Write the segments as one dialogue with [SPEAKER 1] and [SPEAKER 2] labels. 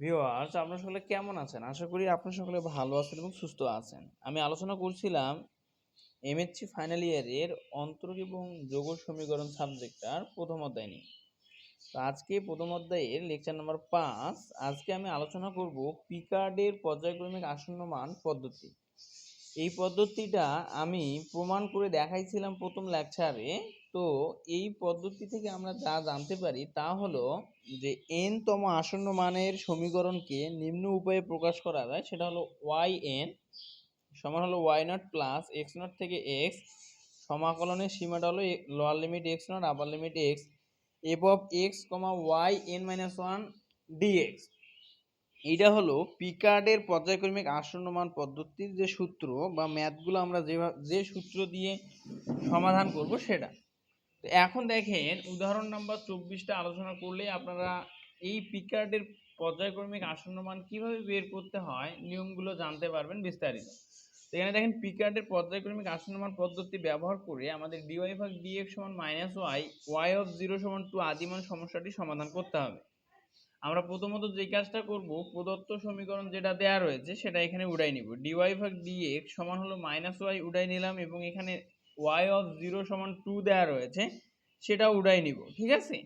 [SPEAKER 1] Viewers, আপনারা সকলে কেমন আছেন? আশা করি আপনারা সকলে ভালো আছেন এবং সুস্থ আছেন। আমি আলোচনা করছিলাম এমএসসি ফাইনাল ইয়ারের অন্তরক এবং যৌগ সমীকরণ সাবজেক্টটার প্রথম অধ্যায় নিয়ে। তো আজকে প্রথম অধ্যায়ের লেকচার নাম্বার 5। আজকে আমি আলোচনা করব পিকার্ডের পর্যায়ক্রমিক আসন্ন মান পদ্ধতি। এই পদ্ধতিটা আমি প্রমাণ করে দেখাইছিলাম প্রথম লেকচারে। তো এই পদ্ধতি থেকে আমরা যা জানতে পারি তা হলো যে n তম আসন্ন মানের সমীকরণকে নিম্ন উপায়ে প্রকাশ করা যায়, সেটা হলো yn সমান হলো y0 প্লাস x0 থেকে x, সমাকলনের সীমাটা হলো lower limit x0 upper limit x, f of x, y n-1 dx। এইটা হলো পিকার্ডের পর্যায়ক্রমিক আসন্ন মান পদ্ধতির যে সূত্র বা ম্যাথগুলো আমরা যে সূত্র দিয়ে সমাধান করব সেটা। তো এখন দেখেন উদাহরণ নাম্বার 24টা আলোচনা করলে আপনারা এই পিকার্ডের পর্যায়ক্রমিক আসন্ন মান কিভাবে বের করতে হয় নিয়মগুলো জানতে পারবেন বিস্তারিত। এখানে দেখেন পিকার্ডের পর্যায়ক্রমিক আসন্ন মান পদ্ধতি ব্যবহার করে আমাদের dy ভাগ dx সমান -y, y of 0 সমান 2 আদিমান সমস্যাটি সমাধান করতে হবে। আমরা প্রথমত যে কাজটা করব, প্রদত্ত সমীকরণ যেটা দেয়া রয়েছে সেটা এখানে উঠাই নিব। dy ভাগ dx সমান হলো -y উঠাই নিলাম এবং এখানে y of 0 সমান 2 দেয়া রয়েছে সেটা উঠাই নিব, ঠিক আছে।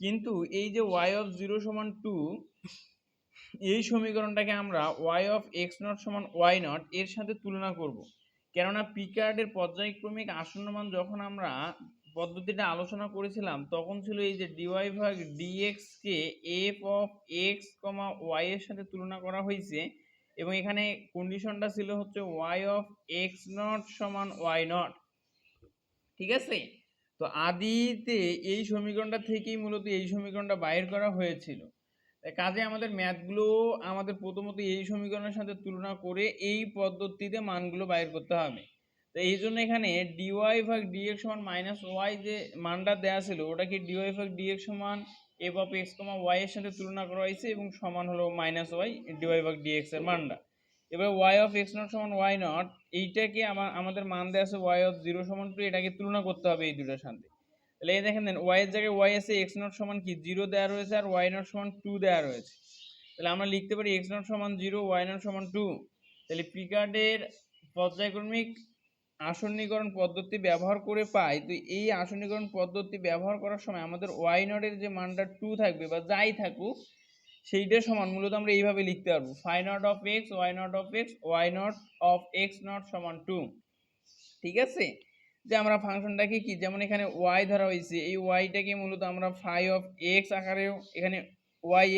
[SPEAKER 1] কিন্তু এই যে y of 0 সমান 2 এই সমীকরণটাকে আমরা y of x0 সমান y0 এর সাথে তুলনা করব। কেননা পিকার্ডের পর্যায়ক্রমিক আসন্ন মান যখন আমরা পদ্ধতিটা আলোচনা করেছিলাম তখন ছিল এই যে dy ভাগ dx K f of x, y এর সাথে তুলনা করা হয়েছে এবং এখানে কন্ডিশনটা ছিল হচ্ছে y of x0 সমান y0, ঠিক আছে। তো আদিতে এই সমীকরণটা থেকেই মূলত এই সমীকরণটা বাইর করা হয়েছিল। কাজে আমাদের ম্যাথগুলো আমাদের প্রথমত এই সমীকরণের সাথে তুলনা করে এই পদ্ধতিতে মানগুলো বাইর করতে হবে। তো এই জন্য এখানে dy ভাগ dx সমান -y যে মানটা দেওয়া ছিল ওটা কি dy ভাগ dx সমান f of x, y এর সাথে তুলনা করা হয়েছে এবং সমান হলো -y dy ভাগ dx এর মানটা। এবার y of x0 সমান y0 এইটাকে আমাদের মান দেওয়া আছে y of 0 সমান 2, এটাকে তুলনা করতে হবে এই দুটোর সাথে। তাহলে এই দেখেন দেন y এর জায়গায় y আছে, x0 সমান কি 0 দেওয়া রয়েছে আর y0 সমান 2 দেওয়া রয়েছে। তাহলে আমরা লিখতে পারি x0 সমান 0, y0 সমান 2। তাহলে পিকার্ডের পর্যায়ক্রমিক আসন্নীকরণ পদ্ধতি ব্যবহার করে পাই। তো এই আসন্নীকরণ পদ্ধতি ব্যবহার করার সময় আমাদের y0 এর যে মানটা 2 থাকবে বা যাই থাকুক সেইটার সমান মূলত আমরা এইভাবে লিখতে পারবো φ0 of x, y0 of x, y0 of x0 সমান 2, ঠিক আছে। যে আমরা ফাংশনটাকে কি যেমন এখানে y ধরা হয়েছে, এই yটাকে মূলত আমরা ফাই অফ x আকারেও এখানে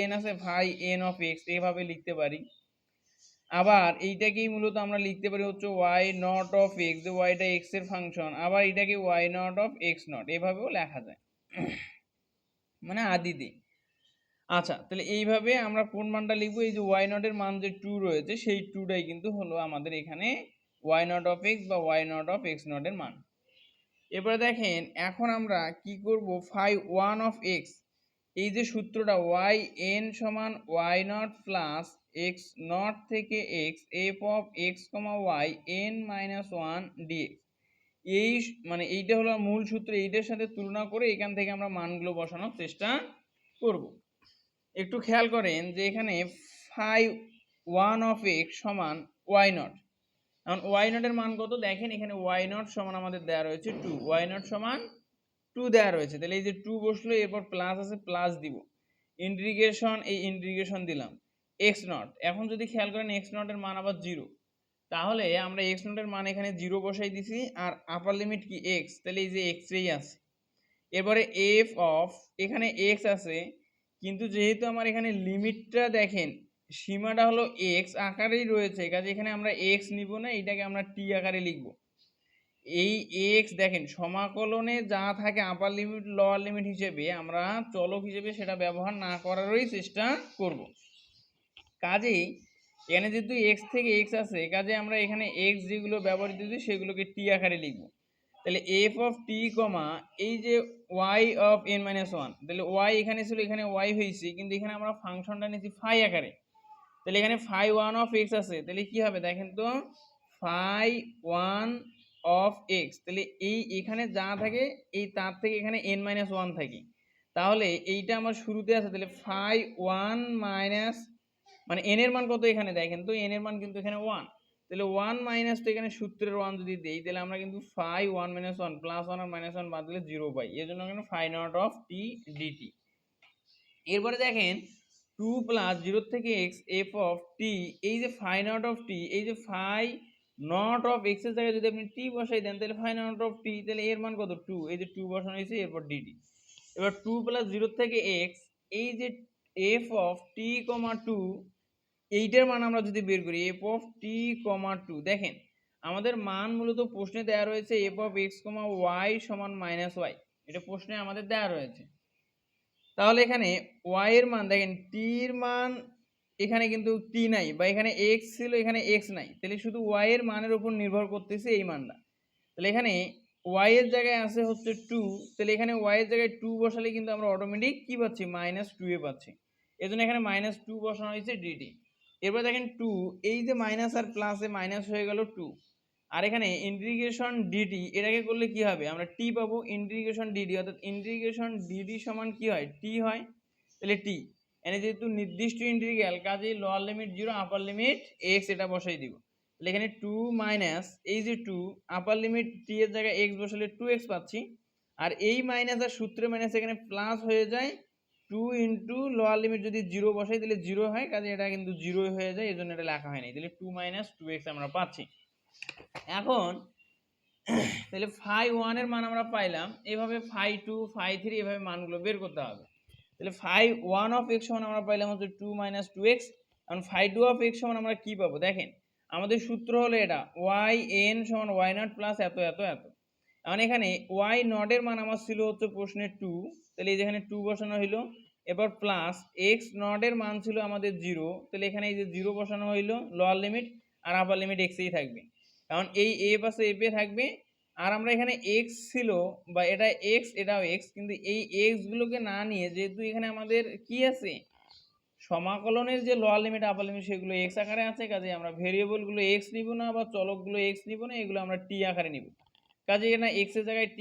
[SPEAKER 1] yn আছে ফাই n অফ x এভাবে লিখতে পারি। আবার এইটাকেই মূলত আমরা লিখতে পারি হচ্ছে y নট অফ x, যে yটা x এর ফাংশন, আবার এটাকে y not of x not এভাবেও লেখা যায় মানে আদিতে। আচ্ছা, তাহলে এইভাবে আমরা কোন মানটা লিখবো, এই যে y নট এর মান যে 2 রয়েছে সেই 2টাই কিন্তু হলো আমাদের এখানে y নট অফ x বা y not of x not এর মান। এবারে দেখেন এখন আমরা কি করব, ফাই 1 অফ x, এই যে সূত্রটা y n সমান y not plus x not থেকে x f of x, y n minus 1 dx, এই মানে এইটা হলো মূল সূত্র, এইটার সাথে তুলনা করে এখান থেকে আমরা মানগুলো বসানোর চেষ্টা করব। একটু খেয়াল করেন যে এখানে ফাই 1 অফ x সমান y নট। এখন y নট এর মান কত দেখেন, এখানে y নট সমান আমাদের দেওয়া রয়েছে 2, y নট সমান 2 দেওয়া রয়েছে। তাহলে এই যে 2 বসলো, এরপর প্লাস আছে প্লাস দিব, ইন্টিগ্রেশন এই ইন্টিগ্রেশন দিলাম x নট। এখন যদি খেয়াল করেন x নট এর মান আবার 0, তাহলে আমরা x নট এর মান এখানে 0 বসাই দিছি আর আপার লিমিট কি x, তাহলে এই যে x রেই আছে। এবারে f অফ এখানে x আছে কিন্তু যেহেতু আমার এখানে লিমিটটা দেখেন সীমাটা হলো x আকারেই রয়েছে, কাজে এখানে আমরা x নিব না, এটাকে আমরা t আকারে লিখব। এই x দেখেন সমাকলনে যা থাকে আপার লিমিট লোয়ার লিমিট হিসেবে আমরা চলক হিসেবে সেটা ব্যবহার না করারই চেষ্টা করব। কাজেই এখানে যেহেতু x থেকে x আছে, কাজে আমরা এখানে x যেগুলো ব্যবহৃত হচ্ছে সেগুলোকে t আকারে লিখব। তাহলে f অফ t কমা এই যে y অফ n-1, তাহলে y এখানে ছিল এখানে y হয়েছে কিন্তু এখানে আমরা ফাংশনটা নিয়েছি ফাই আকারে। তাহলে এখানে ফাই 1 অফ x আছে, তাহলে কি হবে দেখেন তো ফাই 1 অফ x, তাহলে এই এখানে যা থাকে এই তার থেকে এখানে n-1 থাকে, তাহলে এইটা আমার শুরুতে আছে, তাহলে ফাই 1 মাইনাস মানে n এর মান কত এখানে দেখেন তো, n এর মান কিন্তু এখানে 1, তাহলে 1 মাইনাস, তো এখানে সূত্রের 1 যদি দেই তাহলে আমরা কিন্তু ফাই 1 মাইনাস 1 প্লাস 1 আর মাইনাস 1 বাদ দিলে 0 পাই, এর জন্য এখানে phi naught of t d t. এরপরে দেখেন 2 প্লাস 0 থেকে x এফ অফ টি, এই যে ফাই নট অফ টি, এই যে ফাই নট অফ x এর জায়গায় যদি আপনি টি বসাই দেন তাহলে ফাই নট অফ টি, তাহলে এর মান কত 2, এই যে 2 বসানো হয়েছে, এরপর ডিটি। এবার 2 প্লাস 0 থেকে x, এই যে এফ অফ টি কমা 2, এইটার মান আমরা যদি বের করি এফ অফ টি কমা 2, দেখেন আমাদের মান মূলত প্রশ্নে দেওয়া রয়েছে f of x comma y সমান মাইনাস ওয়াই, এটা প্রশ্নে আমাদের দেওয়া রয়েছে। তাহলে এখানে y এর মান দেখেন, t এর মান এখানে কিন্তু t নাই, বা এখানে x ছিল এখানে x নাই, তাহলে শুধু y এর মানের উপর নির্ভর করতেছে এই মানটা। তাহলে এখানে y এর জায়গায় আছে হচ্ছে 2, তাহলে এখানে y এর জায়গায় 2 বসালে কিন্তু আমরা অটোমেটিক কি পাচ্ছি, -2 এ পাচ্ছি, এজন্য এখানে -2 বসানো হয়েছে dt। এরপর দেখেন 2, এই যে মাইনাস আর প্লাসে মাইনাস হয়ে গেল 2, আর এখানে ইন্টিগ্রেশন ডিডি, এটাকে করলে কি হবে, আমরা টি পাবো, ইন্টিগ্রেশন ডিডি, অর্থাৎ ইন্টিগ্রেশন ডিডি সমান কি হয়, টি হয়, তাহলে টি, এখানে যেহেতু নির্দিষ্ট ইন্টিগ্রাল কাজেই lower limit 0 upper limit x, এটা বসাই দিব। তাহলে এখানে 2 মাইনাস এই যে 2, আপার লিমিট টি এর জায়গায় x বসালে 2x পাচ্ছি, আর এই মাইনাস আর সূত্রে মাইনাস এখানে প্লাস হয়ে যায়, 2 ইন্টু লোয়ার লিমিট যদি 0 বসাই তাহলে 0 হয়, কাজে এটা কিন্তু 0 হয়ে যায়, এজন্য এটা লেখা হয় নাই, তাহলে 2 মাইনাস 2x আমরা পাচ্ছি। এখন তাহলে ফাই 1 এর মান আমরা পাইলাম, এভাবে ফাই 2 ফাই 3 এভাবে মানগুলো বের করতে হবে। তাহলে ফাই 1 অফ x সমান আমরা পাইলাম হচ্ছে 2 মাইনাস 2x। এখন ফাই 2 অফ x সমান আমরা কি পাবো, দেখেন আমাদের সূত্র হলো এটা yn সমান y নট প্লাস এত এত এত। এখন এখানে y নট এর মান আমার ছিল হচ্ছে প্রশ্নে 2, তাহলে এই যেখানে 2 বসানো হইলো, এবার প্লাস x নট এর মান ছিল আমাদের 0, তাহলে এখানে এই যে 0 বসানো হইলো, লোয়ার লিমিট আর আপার লিমিট x এই থাকবে, কারণ এই a পাশে f এ থাকবে, আর আমরা এখানে x ছিল বা এটা x এটাও x, কিন্তু এই x গুলোকে না নিয়ে যেহেতু এখানে আমাদের কি আছে, সমাকলনের যে লোয়ার লিমিট আপার লিমিট সেগুলো x আকারে আছে, কাজে আমরা ভেরিয়েবল গুলো x নিব না বা চলকগুলো x নিব না, এগুলো আমরা t আকারে নিব, কাজে এখানে x এর জায়গায় t,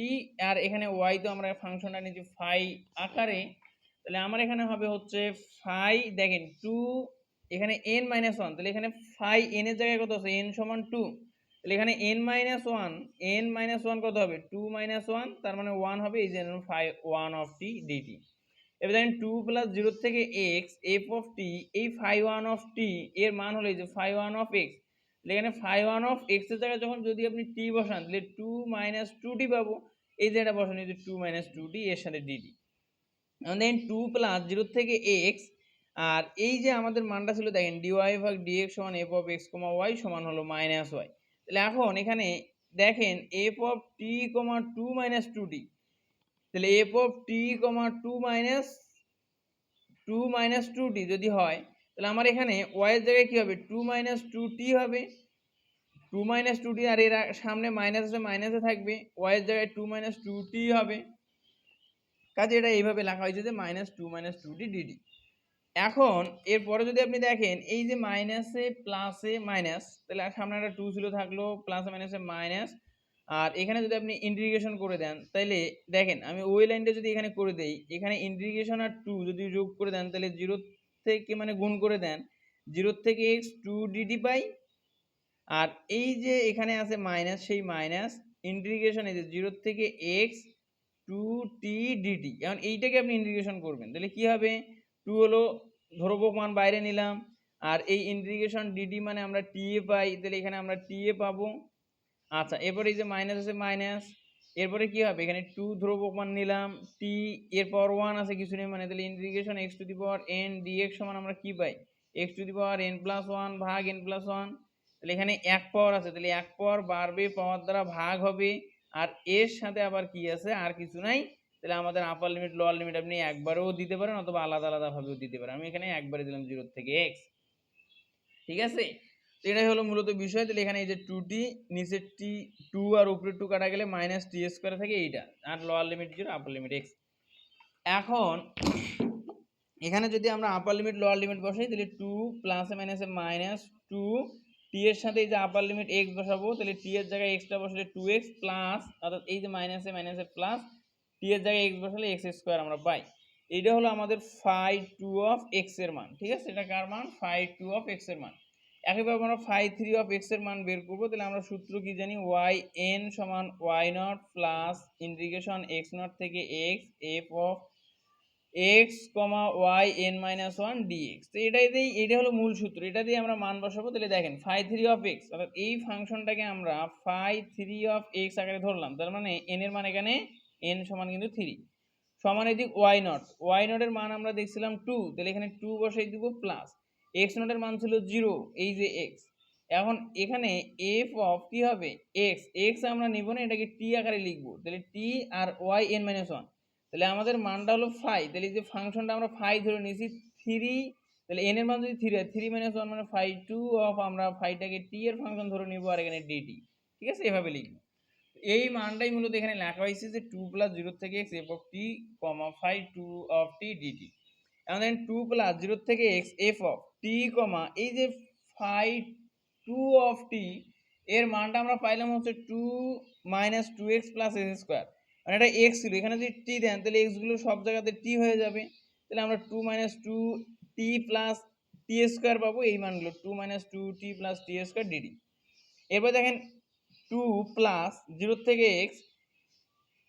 [SPEAKER 1] আর এখানে y তো আমরা ফাংশনটা নিয়েছি ফাই আকারে, তাহলে আমার এখানে হবে হচ্ছে ফাই, দেখেন 2, এখানে n মাইনাস 1, তাহলে এখানে ফাই n এর জায়গায় কত আছে, n সমান 2, তাহলে এখানে n মাইনাস 1, n মাইনাস 1 কত হবে, 2 মাইনাস 1, তার মানে 1 হবে, এই যে ফাই 1 অফ টি ডিটি। এবার দেখেন 2 প্লাস 0 থেকে x এফ অফ টি, এই ফাই 1 অফ টি এর মান হলো এই যে ফাই 1 অফ x, এখানে ফাই 1 অফ x এর জায়গায় যখন যদি আপনি t বসান তাহলে 2 মাইনাস 2t পাবো, এই যে এটা বসান, এই যে 2 মাইনাস 2t এর সাথে dt। এখন দেখেন 2 প্লাস 0 থেকে x, আর এই যে আমাদের মানটা ছিল দেখেন dy ভাগ dx সমান f of x comma y সমান হলো মাইনাস y। তাহলে এখন এখানে দেখেন f of t comma 2 minus 2t, তাহলে f of t comma 2 minus 2t যদি হয়, তাহলে আমার এখানে y এর জায়গায় কি হবে, 2 মাইনাস 2t হবে, 2 মাইনাস 2t, আর এর সামনে মাইনাস আছে মাইনাসে থাকবে, y এর জায়গায় 2 মাইনাস 2t হবে, কাজে এটা এইভাবে লেখা হয়েছে যে -2 মাইনাস 2t dt। এখন এরপরে যদি আপনি দেখেন এই যে মাইনাসে প্লাসে মাইনাস, তাহলে সামনে একটা 2 ছিল থাকলো, প্লাসে মাইনাসে মাইনাস, আর এখানে যদি আপনি ইন্টিগ্রেশন করে দেন তাহলে দেখেন আমি ওই লাইনটা যদি এখানে করে দেই, এখানে ইন্টিগ্রেশন আর 2 যদি যোগ করে দেন তাহলে 0 থেকে মানে গুণ করে দেন, 0 থেকে x 2 dt পাই, আর এই যে এখানে আছে মাইনাস, সেই মাইনাস ইন্টিগ্রেশন এই যে 0 থেকে x 2t dt। এখন এইটাকে আপনি ইন্টিগ্রেশন করবেন তাহলে কি হবে, 2 হলো ধ্রুবক মান বাইরে নিলাম, আর এই ইন্টিগ্রেশন dt মানে আমরা t এ পাই, তাহলে এখানে আমরা t এ পাবো। আচ্ছা, এরপরে এই যে মাইনাস আছে মাইনাস, এরপরে কি হবে, এখানে 2 ধ্রুবক মান নিলাম, t এর পাওয়ার 1 আছে কিছু নেই, মানে তাহলে integration x to the power n dx সমান আমরা কি পাই, x to the power n plus 1 ভাগ n প্লাস 1। তাহলে এখানে 1 পাওয়ার আছে, তাহলে 1 পাওয়ার বাড়বে, পাওয়ার দ্বারা ভাগ হবে, আর এর সাথে আবার কি আছে, আর কিছু নাই, তাহলে আমাদের আপার লিমিট লোয়ার লিমিট আপনি একবারেও দিতে পারেন অথবা আলাদা আলাদা ভাবেও দিতে পারেন, আমি এখানে একবারে দিলাম 0 থেকে x, ঠিক আছে। তো এটাই হলো মূলত বিষয়। তাহলে এখানে এই যে 2t, নিচে t 2 আর উপরে 2 কাটা গেলে মাইনাস টি স্কোয়ার থাকে এইটা, আর lower limit 0 upper limit x। এখন এখানে যদি আমরা আপার লিমিট লোয়ার লিমিট বসাই তাহলে 2 প্লাসে মাইনাসে মাইনাস 2, টি এর সাথে এই যে আপার লিমিট x বসাবো, তাহলে টি এর জায়গায় x টা বসালে 2x প্লাস, অর্থাৎ এই যে মাইনাসে মাইনাসে প্লাস, টি এর জায়গায় x বসালে x স্কোয়ার আমরা পাই। এইটা হলো আমাদের ফাই টু অফ এক্স এর মান, ঠিক আছে? এটা কার মান? ফাই টু অফ এক্স এর মান। একইভাবে আমরা ফাই থ্রি অফ এক্স এর মান বের করবো। তাহলে আমরা সূত্র কি জানি? ওয়াই এন সমান Y nought plus integration X nought থেকে x F of x comma Y N minus one dx. তো এটাই দিয়েই, এটা হলো মূল সূত্র, এটা দিয়ে আমরা মান বসাবো। তাহলে দেখেন ফাই থ্রি অফ এক্স, অর্থাৎ এই ফাংশনটাকে আমরা ফাই থ্রি অফ এক্স আকারে ধরলাম। তার মানে এন এর মান এখানে এন সমান কিন্তু থ্রি, সমান এদিক ওয়াই নট, ওয়াই নটের মান আমরা দেখছিলাম টু, তাহলে এখানে টু বসাই দিব প্লাস এক্স নটের মান ছিল জিরো, এই যে এক্স। এখন এখানে এফ অফ কি হবে? এক্স, এক্স আমরা নিব না, এটাকে টি আকারে লিখবো। তাহলে টি আর ওয়াই এন মাইনাস ওয়ান, তাহলে আমাদের মানটা হলো ফাই। তাহলে এই যে ফাংশনটা আমরা ফাই ধরে নিয়েছি থ্রি, তাহলে এন এর মান যদি থ্রি হয়, থ্রি মাইনাস ওয়ান মানে ফাই টু অফ, আমরা ফাইটাকে টি এর ফাংশন ধরে নিব আর এখানে ডিটি, ঠিক আছে? এভাবে লিখবো। এই মানটাই মূলত এখানে লেখা হয়েছে যে টু প্লাস জিরো থেকে x F of t comma phi two of t d t. এখন দেখেন টু প্লাস জিরো থেকে x F of t comma এই যে ফাই টু অফ টি এর মানটা আমরা পাইলাম হচ্ছে two minus two x plus x square. মানে এটা এক্স ছিল, এখানে যদি টি দেন তাহলে এক্সগুলো সব জায়গাতে টি হয়ে যাবে। তাহলে আমরা two minus two t plus t square পাবো, এই মানগুলো two minus two t plus t square d d. এরপর দেখেন টু প্লাস জিরো থেকে এক্স,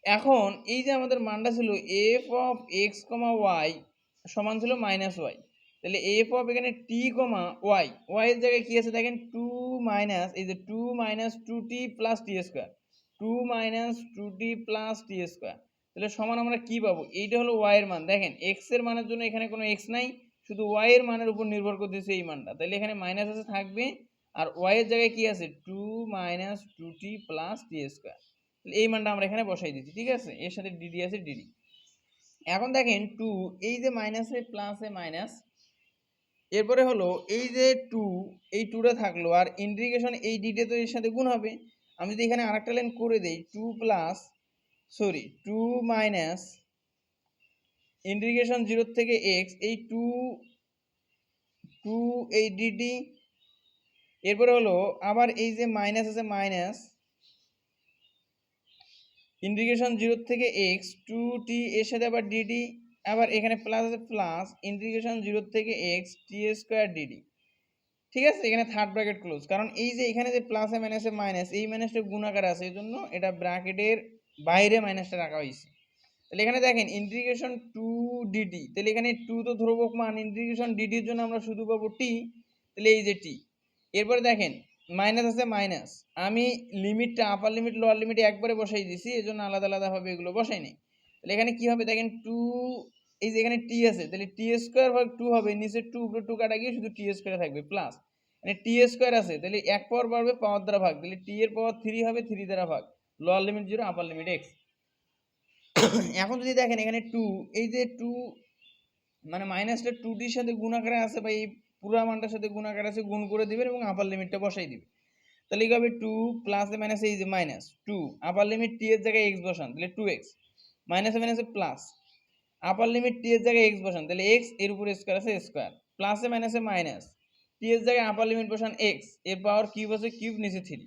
[SPEAKER 1] এখন এই যে আমাদের মানটা ছিল f of x comma y সমান ছিল মাইনাস ওয়াই, তাহলে এফ অফ এখানে টি কমা ওয়াই, ওয়াই এর জায়গায় কি আছে দেখেন টু মাইনাস, এই যে two minus two t plus t square, two minus two t plus t square, তাহলে সমান আমরা কি পাবো? এইটা হলো ওয়াই এর মান। দেখেন এক্স এর মানের জন্য এখানে কোনো এক্স নাই, শুধু ওয়াই এর মানের উপর নির্ভর করতেছে এই মানটা, তাহলে এখানে মাইনাস আছে থাকবে, আর ওয়াই এর জায়গায় কি আছে? Two minus two t plus t square, এই মানটা আমরা এখানে বসাই দিচ্ছি, ঠিক আছে? এর সাথে ডিডি আছে ডিডি। এখন দেখেন টু, এই যে মাইনাসে প্লাসে মাইনাস, এরপরে হলো এই যে টু, এই টুটা থাকলো, আর ইন্টিগ্রেশন এই ডিটে তো এর সাথে গুণ হবে। আমি যদি এখানে আরেকটা লাইন করে দেই, two plus sorry two minus integration zero থেকে এক্স, এই টু টু এই ডিডি, এরপরে হলো আবার এই যে মাইনাস আছে মাইনাস ইন্টিগ্রেশন জিরো থেকে এক্স টু টি এর সাথে আবার ডিডি, আবার এখানে প্লাস আছে প্লাস ইন্টিগ্রেশন জিরো থেকে এক্স টি স্কোয়ার ডিডি, ঠিক আছে? এখানে থার্ড ব্র্যাকেট ক্লোজ, কারণ এই যে এখানে যে প্লাসে মাইনাসে মাইনাস, এই মাইনাসটা গুণাকার আছে, এই জন্য এটা ব্র্যাকেটের বাইরে মাইনাসটা রাখা হয়েছে। তাহলে এখানে দেখেন ইন্টিগ্রেশন টু ডিডি, তাহলে এখানে টু তো ধ্রুবক মান, ইন্টিগ্রেশন ডিডির জন্য আমরা শুধু পাবো টি, তাহলে এই যে টি। এরপরে দেখেন মাইনাস আছে মাইনাস, আমি লিমিটটা আপার লিমিট লোয়ার লিমিট একবারে বসাই দিছি, এই জন্য আলাদা আলাদাভাবে এগুলো বসাই নেই। তাহলে এখানে কি হবে দেখেন টু, এই যে এখানে টি আছে, তাহলে টি স্কোয়ার ভাগ টু হবে, নিচে টু উপরে টু কাটা গিয়ে শুধু টি স্কোয়ার থাকবে প্লাস, মানে টি স্কোয়ার আছে, তাহলে এক পাওয়ার বাড়বে পাওয়ার দ্বারা ভাগ, তাহলে টি এর পাওয়ার থ্রি হবে, থ্রি দ্বারা ভাগ, লোয়ার লিমিট জিরো আপার লিমিট এক্স। এখন যদি দেখেন এখানে টু, এই যে টু মানে মাইনাসটা টু টির সাথে গুণ আকারে আছে, বা এই পুরো মানটার সাথে গুণ আকারে আছে, গুণ করে দিবেন এবং আপার লিমিটটা বসাই দিবেন। তাহলে কি হবে টু প্লাসে মাইনাসে এই যে minus two, upper limit t এর জায়গায় এক্স বসান, তাহলে টু এক্স, মাইনাসে মাইনাসে প্লাস, আপার লিমিট টি এর জায়গায় এক্স বসান, তাহলে এক্স এর উপরে স্কোয়ার আছে স্কোয়ার, প্লাসে মাইনাসে মাইনাস, টি এর জায়গায় আপার লিমিট বসান এক্স, এর পাওয়ার কিউব আছে কিউব, নিচে থ্রি।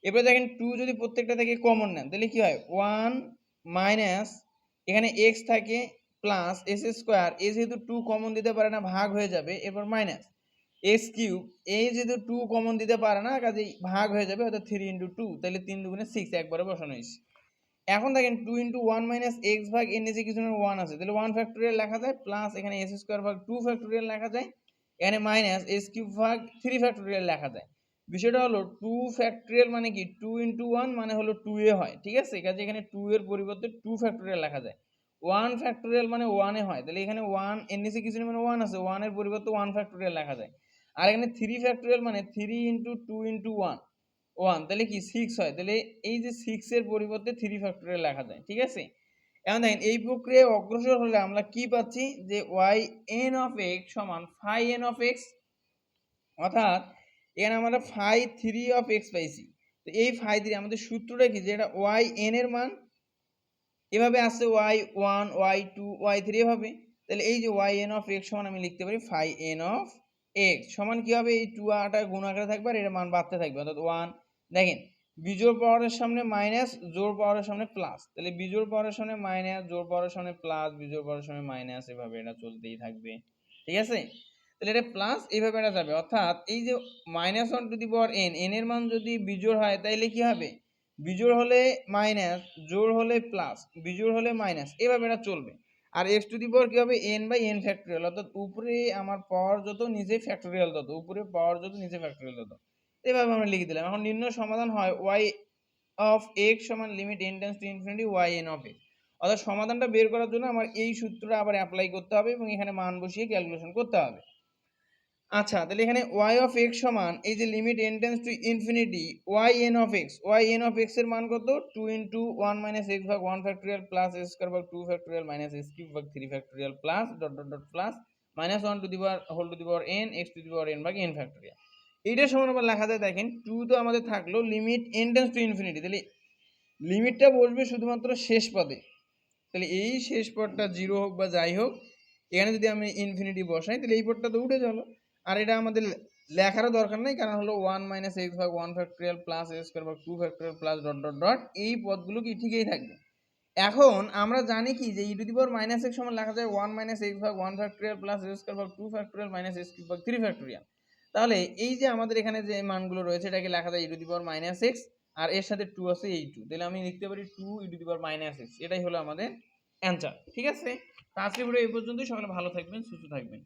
[SPEAKER 1] এবার দেখেন টু যদি প্রত্যেকটা থেকে কমন নেন তাহলে কি হয়? ওয়ান মাইনাস এখানে এক্স থাকে প্লাস এস স্কোয়ার, এ যেহেতু টু কমন দিতে পারে না ভাগ হয়ে যাবে, এরপর মাইনাস এক্স কিউব, এই যেহেতু টু কমন দিতে পারে না কাজেই ভাগ হয়ে যাবে, অর্থাৎ থ্রি ইন্টু টু, তাহলে তিন দুগুণে সিক্স একবারে বসানো হয়েছে। এখন দেখেন two into one minus x ভাগ এর নিচে কিছু ওয়ান আছে, তাহলে ওয়ান ফ্যাক্টোরিয়াল লেখা যায়, প্লাস এখানে এস স্কোয়ার ভাগ টু ফ্যাক্টোরিয়াল লেখা যায়, এখানে মাইনাস এস কিউব ভাগ থ্রি ফ্যাক্টোরিয়াল লেখা যায়। বিষয়টা হলো টু ফ্যাক্টোরিয়াল মানে কি টু ইন্টু ওয়ান মানে হলো টু এ হয়, ঠিক আছে? কাজে এখানে টু এর পরিবর্তে টু ফ্যাক্টোরিয়াল লেখা যায়। ওয়ান ফ্যাক্টোরিয়াল মানে ওয়ানে হয়, তাহলে এখানে ওয়ান এর নিচে কিছু মানে ওয়ান আছে, ওয়ানের পরিবর্তে ওয়ান ফ্যাক্টোরিয়াল লেখা যায়। আর এখানে থ্রি ফ্যাক্টোরিয়াল মানে three into two into one one, তাহলে কি সিক্স হয়, তাহলে এই যে সিক্স এর পরিবর্তে থ্রি ফ্যাক্টোরিয়াল লেখা যায়, ঠিক আছে? এখন দেখেন এই প্রক্রিয়ায় অগ্রসর হলে আমরা কি পাচ্ছি যে ওয়াই এন অফ এক্স সমান ফাই এন অফ এক্স, অর্থাৎ এখানে আমরা ফাই থ্রি অফ এক্স পাইছি। তো এই ফাই থ্রি আমাদের সূত্রটা কি, যে এটা ওয়াই এন এর মান এভাবে আসছে y one y two y three এভাবে, তাহলে এই যে ওয়াই এন অফ এক্স সমান আমি লিখতে পারি ফাই এন অফ এক্স সমান কি হবে, এই টু আটা গুণ আকারে থাকবে আর এর মান বাড়তে থাকবে, অর্থাৎ ওয়ান। দেখেন বিজোড় পাওয়ারের সামনে মাইনাস, জোড় পাওয়ারের সামনে প্লাস, তাহলে বিজোড় পাওয়ারের সামনে মাইনাস, জোড় পাওয়ারের সামনে প্লাস, বিজোড় পাওয়ারের সামনে মাইনাস, এভাবে এটা চলতেই থাকবে। ঠিক আছে, তাহলে এটা প্লাস এইভাবে এটা যাবে, অর্থাৎ এই যে -1 n এর মান যদি বিজোড় হয় তাইলে কি হবে, বিজোড় হলে মাইনাস, জোড় হলে প্লাস, বিজোড় হলে মাইনাস, এভাবে এটা চলবে। আর x⁴ কি হবে, n/n ফ্যাক্টোরিয়াল, অর্থাৎ উপরে আমার পাওয়ার যত নিচে ফ্যাক্টোরিয়াল তত, উপরে পাওয়ার যত নিচে ফ্যাক্টোরিয়াল তত, এভাবে আমরা লিখে দিলাম। এখন নির্ণয় সমাধান হয় y অফ x সমান limit n tends to infinity yn of x, অর্থাৎ সমাধানটা বের করার জন্য আমার এই সূত্রটা আবার অ্যাপ্লাই করতে হবে এবং এখানে মান বসিয়ে ক্যালকুলেশন করতে হবে। আচ্ছা, তাহলে এখানে y অফ x সমান এই যে limit n tends to infinity yn of x এর মান কত, 2 ইনটু 1 - x ভাগ 1 ফ্যাক্টোরিয়াল প্লাস s স্কয়ার ভাগ 2 ফ্যাক্টোরিয়াল মাইনাস s কিউব ভাগ 3 factorial plus dot dot dot plus -1 to the power whole to the power n x to the power n ভাগ n factorial. এইটার সমান আবার লেখা যায়, দেখেন 2 তো আমাদের থাকলো limit n tends to infinity, তাহলে লিমিটটা বসবে শুধুমাত্র শেষ পদে, তাহলে এই শেষ পদটা 0 হোক বা যাই হোক, এখানে যদি আমি ইনফিনিটি বসাই তাহলে এই পদটা তো উঠে গেল, আর এটা আমাদের লেখারও দরকার নেই, কারণ হলো 1 - x ভাগ 1 ফ্যাক্টোরিয়াল প্লাস s স্কয়ার ভাগ 2 factorial plus dot dot dot, এই পদগুলো কি ঠিকই থাকবে। এখন আমরা জানি কি যে e⁻−x সমান লেখা যায় 1 - x ভাগ 1 ফ্যাক্টোরিয়াল প্লাস s স্কয়ার ভাগ 2 ফ্যাক্টোরিয়াল মাইনাস s কিউব ভাগ 3 ফ্যাক্টোরিয়াল। তাহলে এই যে আমাদের এখানে যে মানগুলো রয়েছে এটাকে লেখা যায় e⁻−x, আর এর সাথে 2 আছে, এই 2, তাহলে আমি লিখতে পারি 2 e⁻−x, এটাই হলো আমাদের অ্যানসার। ঠিক আছে, তো আজকে ভিডিও এই পর্যন্তই। সকলে ভালো থাকবেন, সুস্থ থাকবেন।